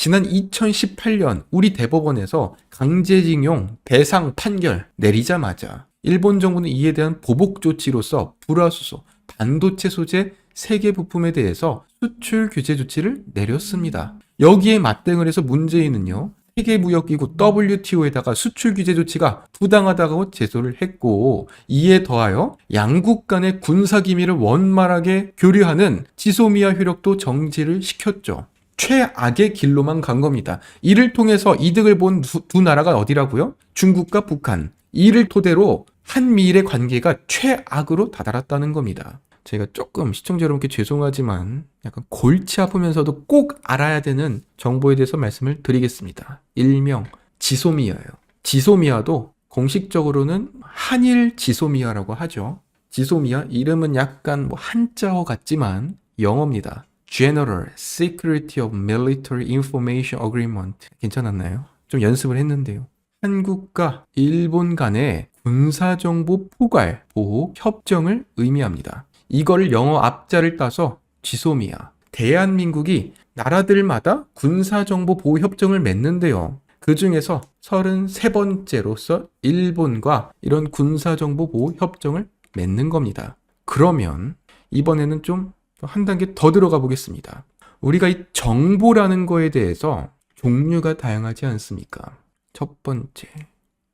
지난 2018년 우리 대법원에서 강제징용 배상 판결 내리자마자 일본 정부는 이에 대한 보복 조치로서 불화수소, 반도체 소재 3개 부품에 대해서 수출 규제 조치를 내렸습니다. 여기에 맞대응을 해서 문재인은요, 세계무역기구 WTO에다가 수출 규제 조치가 부당하다고 제소를 했고, 이에 더하여 양국 간의 군사기밀을 원만하게 교류하는 지소미아 효력도 정지를 시켰죠. 최악의 길로만 간 겁니다. 이를 통해서 이득을 본 두 나라가 어디라고요? 중국과 북한. 이를 토대로 한미일의 관계가 최악으로 다다랐다는 겁니다. 제가 조금 시청자 여러분께 죄송하지만 약간 골치 아프면서도 꼭 알아야 되는 정보에 대해서 말씀을 드리겠습니다. 일명 지소미아예요. 지소미아도 공식적으로는 한일 지소미아라고 하죠. 지소미아 이름은 약간 한자어 같지만 영어입니다. General Security of Military Information Agreement. 괜찮았나요? 좀 연습을 했는데요. 한국과 일본 간의 군사정보 포괄 보호 협정을 의미합니다. 이걸 영어 앞자를 따서 지소미아. 대한민국이 나라들마다 군사정보 보호 협정을 맺는데요. 그 중에서 33번째로서 일본과 이런 군사정보 보호 협정을 맺는 겁니다. 그러면 이번에는 좀 한 단계 더 들어가 보겠습니다. 우리가 이 정보라는 거에 대해서 종류가 다양하지 않습니까? 첫 번째,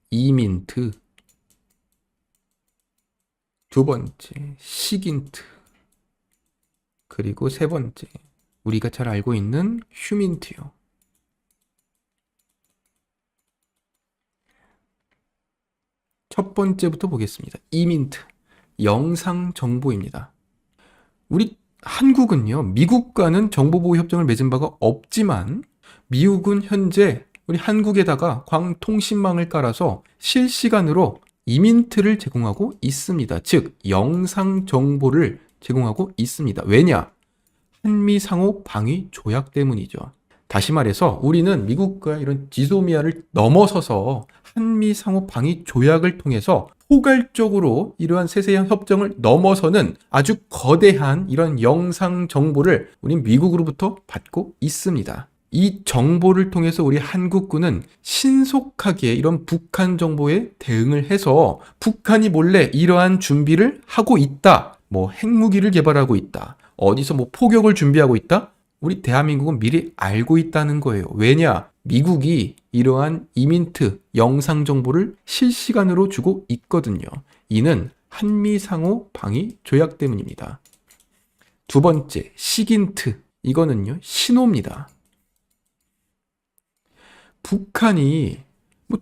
이민트. 두 번째, 시긴트. 그리고 세 번째, 우리가 잘 알고 있는 휴민트요. 첫 번째부터 보겠습니다. 이민트. 영상 정보입니다. 우리 한국은요, 미국과는 정보보호 협정을 맺은 바가 없지만 미국은 현재 우리 한국에다가 광통신망을 깔아서 실시간으로 이민트를 제공하고 있습니다. 즉 영상 정보를 제공하고 있습니다. 왜냐? 한미 상호 방위 조약 때문이죠. 다시 말해서 우리는 미국과 이런 지소미아를 넘어서서 한미 상호 방위 조약을 통해서 포괄적으로 이러한 세세한 협정을 넘어서는 아주 거대한 이런 영상 정보를 우린 미국으로부터 받고 있습니다. 이 정보를 통해서 우리 한국군은 신속하게 이런 북한 정보에 대응을 해서 북한이 몰래 이러한 준비를 하고 있다. 핵무기를 개발하고 있다. 어디서 포격을 준비하고 있다? 우리 대한민국은 미리 알고 있다는 거예요. 왜냐? 미국이 이러한 이민트 영상 정보를 실시간으로 주고 있거든요. 이는 한미 상호 방위 조약 때문입니다. 두 번째, 시긴트. 이거는요, 신호입니다. 북한이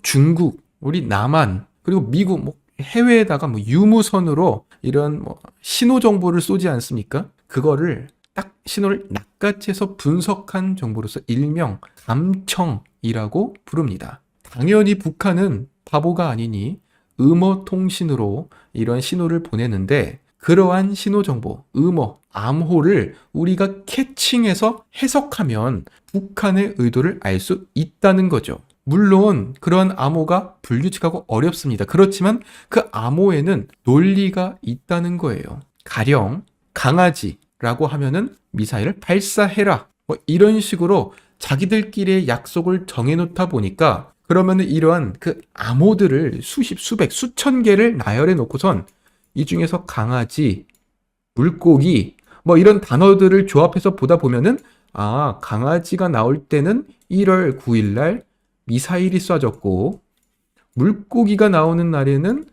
중국, 우리 남한, 그리고 미국, 해외에다가 유무선으로 이런 신호 정보를 쏘지 않습니까? 그거를 딱 신호를 낚아채서 분석한 정보로서 일명 감청이라고 부릅니다. 당연히 북한은 바보가 아니니 음어 통신으로 이런 신호를 보내는데 그러한 신호 정보, 음어, 암호를 우리가 캐칭해서 해석하면 북한의 의도를 알 수 있다는 거죠. 물론 그런 암호가 불규칙하고 어렵습니다. 그렇지만 그 암호에는 논리가 있다는 거예요. 가령 강아지라고 하면은 미사일을 발사해라. 이런 식으로 자기들끼리의 약속을 정해놓다 보니까 그러면은 이러한 그 암호들을 수십, 수백, 수천 개를 나열해 놓고선 이 중에서 강아지, 물고기 이런 단어들을 조합해서 보다 보면은 강아지가 나올 때는 1월 9일 날 미사일이 쏴졌고 물고기가 나오는 날에는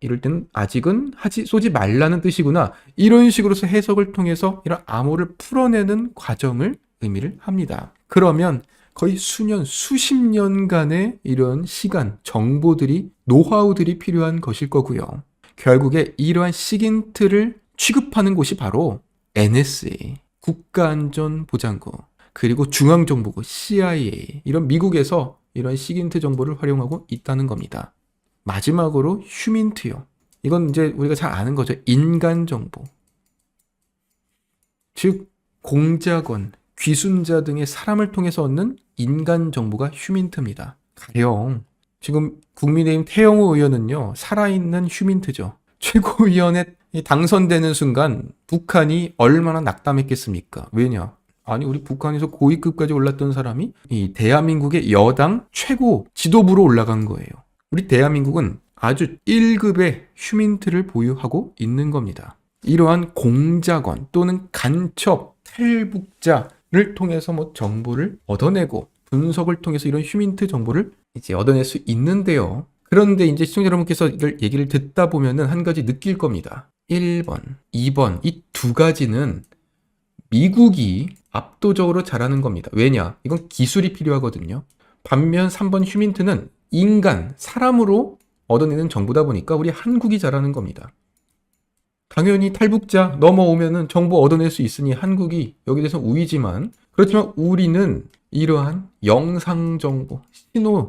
이럴 때는 아직은 쏘지 말라는 뜻이구나. 이런 식으로서 해석을 통해서 이런 암호를 풀어내는 과정을 의미를 합니다. 그러면 거의 수년, 수십 년간의 이런 시간, 정보들이, 노하우들이 필요한 것일 거고요. 결국에 이러한 시긴트를 취급하는 곳이 바로 NSA, 국가안전보장국, 그리고 중앙정보국, CIA, 이런 미국에서 이런 시긴트 정보를 활용하고 있다는 겁니다. 마지막으로 휴민트요. 이건 이제 우리가 잘 아는 거죠. 인간정보. 즉 공작원, 귀순자 등의 사람을 통해서 얻는 인간정보가 휴민트입니다. 가령 지금 국민의힘 태영호 의원은요, 살아있는 휴민트죠. 최고위원회 당선되는 순간 북한이 얼마나 낙담했겠습니까? 왜냐? 아니, 우리 북한에서 고위급까지 올랐던 사람이 이 대한민국의 여당 최고 지도부로 올라간 거예요. 우리 대한민국은 아주 1급의 휴민트를 보유하고 있는 겁니다. 이러한 공작원 또는 간첩, 탈북자를 통해서 정보를 얻어내고 분석을 통해서 이런 휴민트 정보를 이제 얻어낼 수 있는데요. 그런데 이제 시청자 여러분께서 이걸 얘기를 듣다 보면은 한 가지 느낄 겁니다. 1번, 2번 이 두 가지는 미국이 압도적으로 잘하는 겁니다. 왜냐? 이건 기술이 필요하거든요. 반면 3번 휴민트는 인간, 사람으로 얻어내는 정보다 보니까 우리 한국이 잘하는 겁니다. 당연히 탈북자 넘어오면은 정보 얻어낼 수 있으니 한국이 여기에 대해서 우위지만, 그렇지만 우리는 이러한 영상 정보, 신호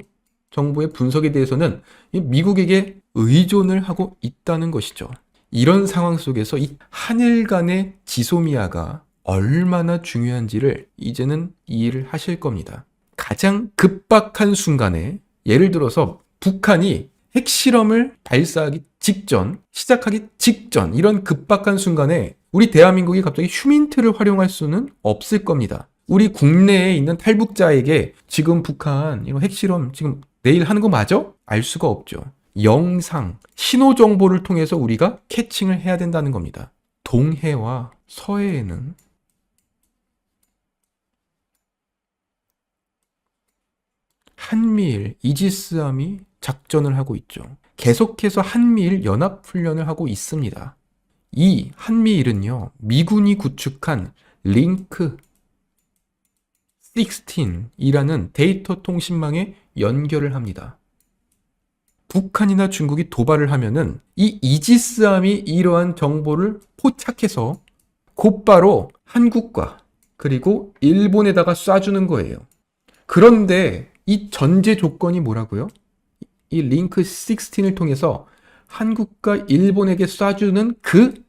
정보의 분석에 대해서는 미국에게 의존을 하고 있다는 것이죠. 이런 상황 속에서 이 한일 간의 지소미아가 얼마나 중요한지를 이제는 이해를 하실 겁니다. 가장 급박한 순간에, 예를 들어서 북한이 핵실험을 발사하기 직전, 시작하기 직전, 이런 급박한 순간에 우리 대한민국이 갑자기 휴민트를 활용할 수는 없을 겁니다. 우리 국내에 있는 탈북자에게 지금 북한 이런 핵실험 지금 내일 하는 거 맞아? 알 수가 없죠. 영상, 신호 정보를 통해서 우리가 캐칭을 해야 된다는 겁니다. 동해와 서해에는 한미일 이지스함이 작전을 하고 있죠. 계속해서 한미일 연합훈련을 하고 있습니다. 이 한미일은요, 미군이 구축한 링크 16이라는 데이터 통신망에 연결을 합니다. 북한이나 중국이 도발을 하면은 이 이지스함이 이러한 정보를 포착해서 곧바로 한국과 그리고 일본에다가 쏴주는 거예요. 그런데 이 전제 조건이 뭐라고요? 이 링크 16을 통해서 한국과 일본에게 쏴주는 그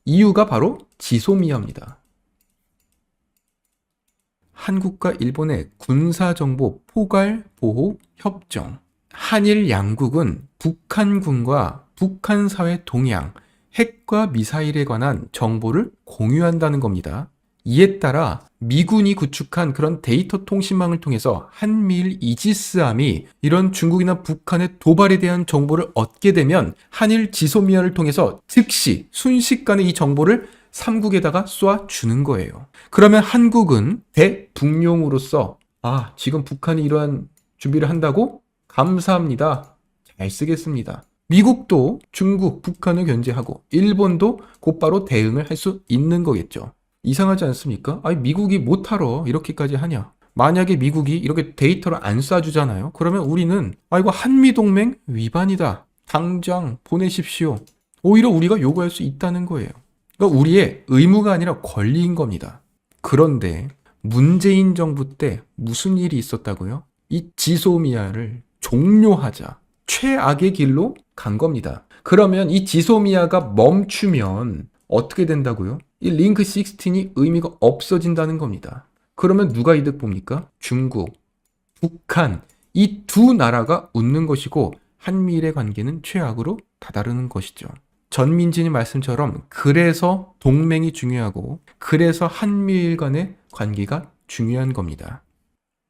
이유가 바로 지소미아입니다. 한국과 일본의 군사정보 포괄 보호 협정. 한일 양국은 북한군과 북한 사회 동향, 핵과 미사일에 관한 정보를 공유한다는 겁니다. 이에 따라 미군이 구축한 그런 데이터 통신망을 통해서 한미일 이지스함이 이런 중국이나 북한의 도발에 대한 정보를 얻게 되면 한일 지소미아를 통해서 즉시 순식간에 이 정보를 삼국에다가 쏴주는 거예요. 그러면 한국은 대북용으로서 지금 북한이 이러한 준비를 한다고? 감사합니다. 잘 쓰겠습니다. 미국도 중국, 북한을 견제하고 일본도 곧바로 대응을 할 수 있는 거겠죠. 이상하지 않습니까? 미국이 못하러 이렇게까지 하냐? 만약에 미국이 이렇게 데이터를 안 쏴주잖아요. 그러면 우리는 이거 한미동맹 위반이다. 당장 보내십시오. 오히려 우리가 요구할 수 있다는 거예요. 그러니까 우리의 의무가 아니라 권리인 겁니다. 그런데 문재인 정부 때 무슨 일이 있었다고요? 이 지소미아를 종료하자. 최악의 길로 간 겁니다. 그러면 이 지소미아가 멈추면 어떻게 된다고요? 이 링크 16이 의미가 없어진다는 겁니다. 그러면 누가 이득 봅니까? 중국, 북한, 이 두 나라가 웃는 것이고 한미일의 관계는 최악으로 다다르는 것이죠. 전민진의 말씀처럼 그래서 동맹이 중요하고 그래서 한미일 간의 관계가 중요한 겁니다.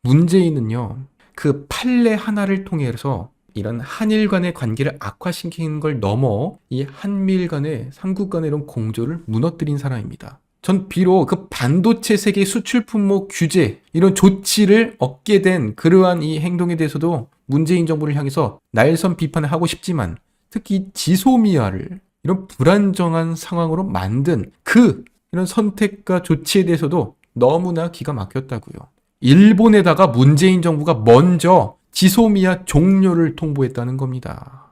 문재인은요, 그 판례 하나를 통해서 이런 한일 간의 관계를 악화시키는 걸 넘어 이 한미일 간의 삼국 간의 이런 공조를 무너뜨린 사람입니다. 전 비록 그 반도체 세계 수출 품목 규제 이런 조치를 얻게 된 그러한 이 행동에 대해서도 문재인 정부를 향해서 날선 비판을 하고 싶지만 특히 지소미아를 이런 불안정한 상황으로 만든 이런 선택과 조치에 대해서도 너무나 기가 막혔다고요. 일본에다가 문재인 정부가 먼저 지소미아 종료를 통보했다는 겁니다.